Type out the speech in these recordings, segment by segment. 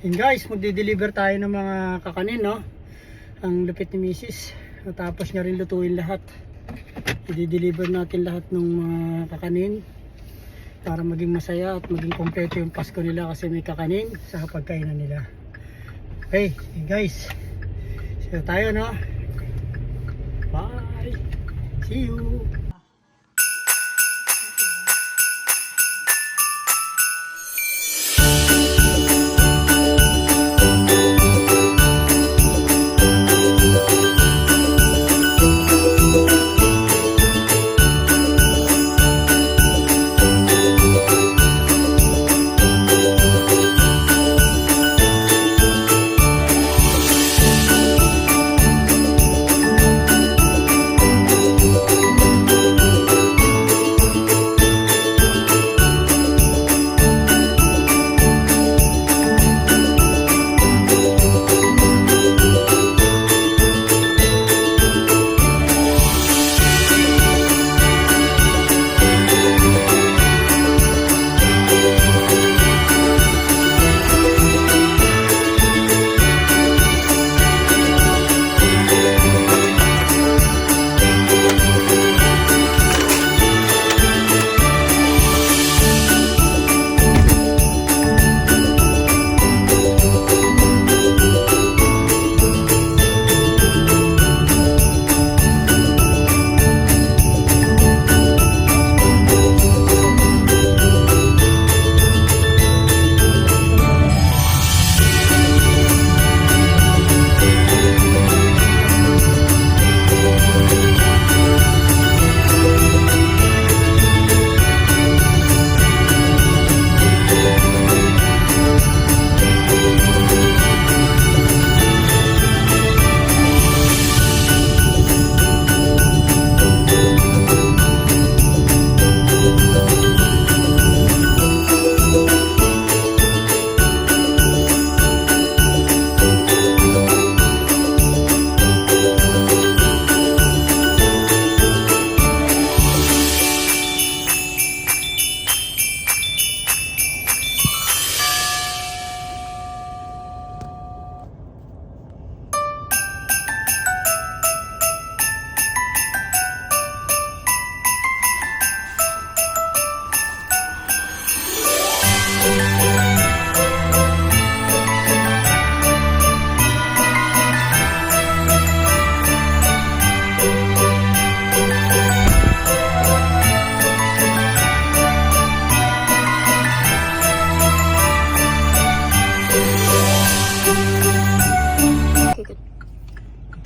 Yun guys, magde-deliver tayo ng mga kakanin, no? Ang lupit ni Mrs. Natapos niya rin lutuin lahat. I-deliver natin lahat ng mga kakanin para maging masaya at maging kompleto yung Pasko nila kasi may kakanin sa pagkainan nila. Okay, guys. See you tayo, no? Bye! See you!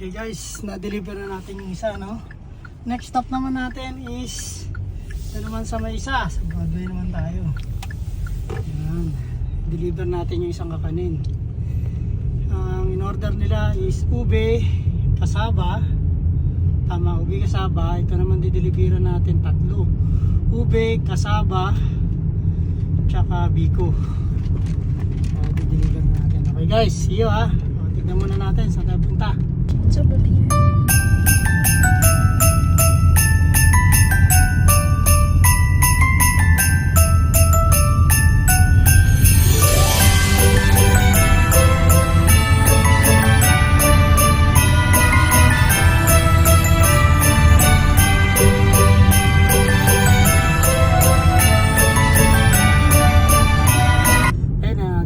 Okay guys, na-deliver na natin yung isa, no? Next stop naman natin is ito naman sa may isa. Sa Broadway naman tayo. Ayan. Deliver natin yung isang kakanin. Ang in-order nila is ube, kasaba. Tama, ube, kasaba. Ito naman dideliveran natin tatlo. Ube, kasaba, tsaka biko. Dideliver natin. Okay guys, see you ha. Tignan muna natin saan tayo punta. So, baby.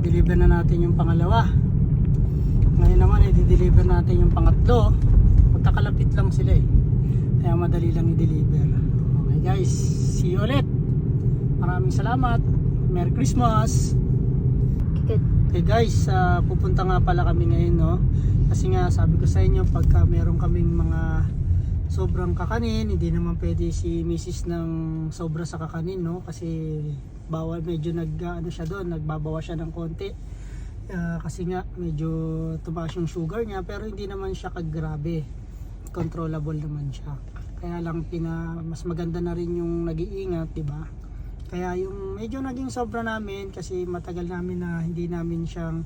Deliver na natin yung pangalawa. Ngayon naman i-deliver natin yung pangatlo. Magkakalapit lang sila eh, kaya madali lang i-deliver. Okay guys, see you ulit. Maraming salamat. Merry Christmas. Okay guys, pupunta nga pala kami ngayon, no? Kasi nga sabi ko sa inyo, pagka meron kaming mga sobrang kakanin, hindi naman pwede si Mrs. ng sobra sa kakanin, no? Kasi bawal, medyo nagbabawa siya ng konti. Kasi nga medyo tumaas yung sugar niya, pero hindi naman siya kagrabe, controllable naman siya. Kaya lang mas maganda na rin yung nag-iingat, di ba? Kaya yung medyo naging sobra namin kasi matagal namin na hindi namin siyang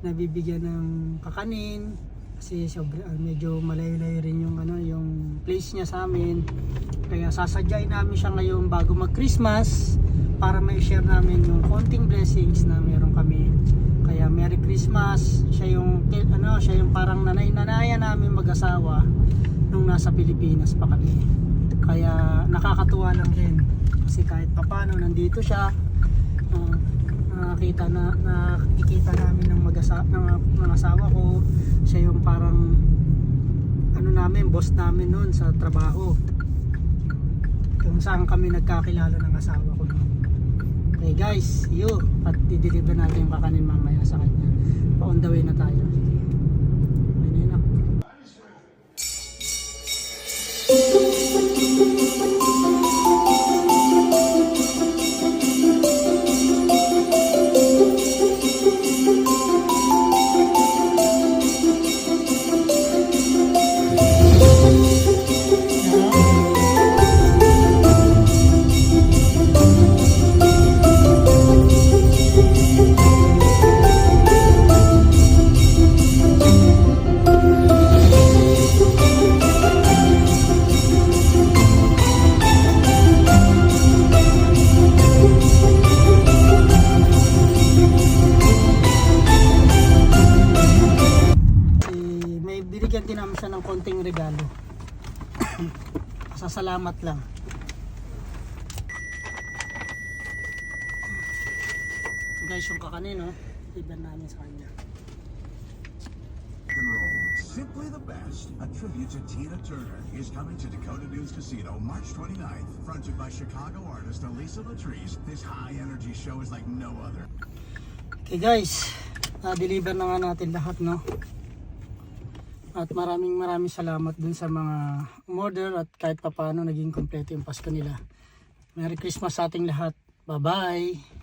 nabibigyan ng kakanin kasi medyo malayo-layo rin yung yung place niya sa amin. Kaya sasadyain namin siya ngayon bago mag-Christmas para may share namin yung konting blessings na meron kami. Kaya Merry Christmas. Christmas. Siya yung parang nanay-nanayan namin mag-asawa nung nasa Pilipinas pa kami. Kaya nakakatuwa lang din kasi kahit papano nandito siya, nakikita namin ng asawa ko. Siya yung parang boss namin noon sa trabaho, kung saan kami nagkakilala ng asawa ko noon. Okay guys, see you, at i-deliver natin yung kakanin mamaya sa kanya. Pa on the way na tayo. Ayun na. Binigyan din namin siya ng konting regalo. Pasasalamat lang. Guys, yung kakanin, iban namin sa kanya. Simply the Best, a tribute to Tina Turner, is coming to Dakota Dunes Casino March 29th. Fronted by Chicago artist Elisa Latrice, this high-energy show is like no other. Okay guys, na-deliver na nga natin lahat, no? At maraming salamat dun sa mga order at kahit papaano naging kompleto yung Pasko nila. Merry Christmas sa ating lahat. Bye-bye!